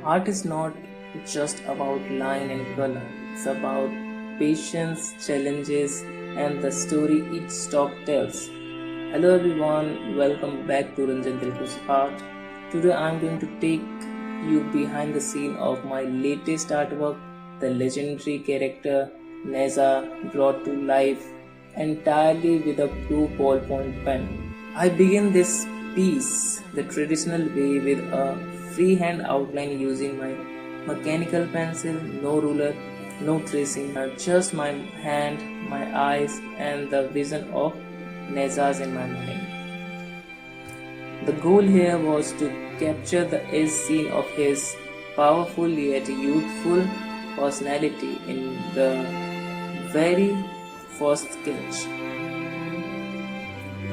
Art is not just about line and color, it's about patience, challenges, and the story each stalk tells. Hello everyone, welcome back to Ranjan Dilkhush Art. Today I am going to take you behind the scene of my latest artwork, the legendary character Ne Zha, brought to life entirely with a blue ballpoint pen. I begin this piece the traditional way with a freehand outline using my mechanical pencil, no ruler, no tracing, just my hand, my eyes, and the vision of Ne Zha's in my mind. The goal here was to capture the edge scene of his powerful yet youthful personality in the very first sketch.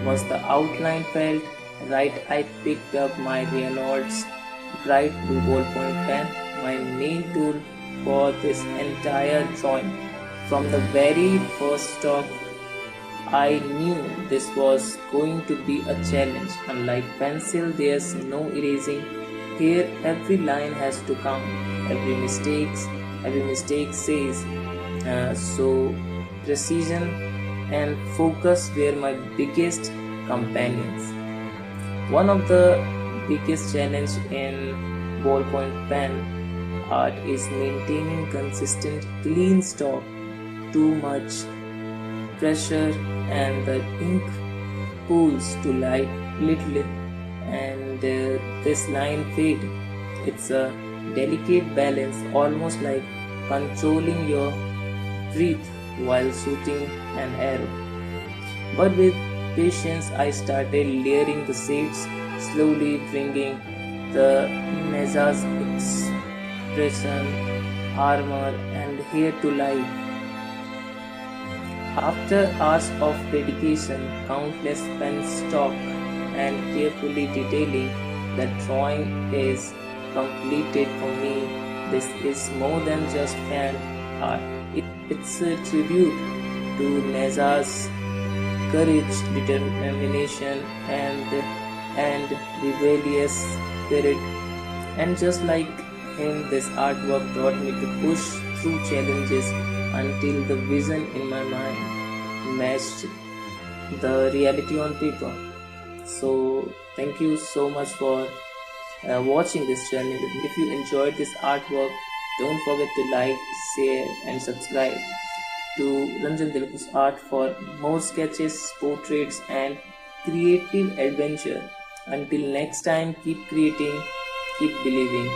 Once the outline felt right, I picked up my Reynolds bright blue ballpoint pen, my main tool for this entire drawing. From the very first stroke, I knew this was going to be a challenge. Unlike pencil, there's no erasing. Here, every line has to count. Every mistake says. So, precision and focus were my biggest companions. One of the biggest challenge in ballpoint pen art is maintaining consistent clean stroke. Too much pressure and the ink pools to light little and this line fade. It's a delicate balance, almost like controlling your breath while shooting an arrow. But with patience, I started layering the shades, slowly bringing the Ne Zha's expression, armor, and hair to life. After hours of dedication, countless pen stroke, and carefully detailing, the drawing is completed for me. This is more than just fan art. It's a tribute to Ne Zha's courage, determination, and rebellious spirit. And just like him, this artwork taught me to push through challenges until the vision in my mind matched the reality on paper. So thank you so much for watching this journey. If you enjoyed this artwork, don't forget to like, share, and subscribe to Ranjan Dilkhush Art for more sketches, portraits, and creative adventure. Until next time, keep creating, keep believing.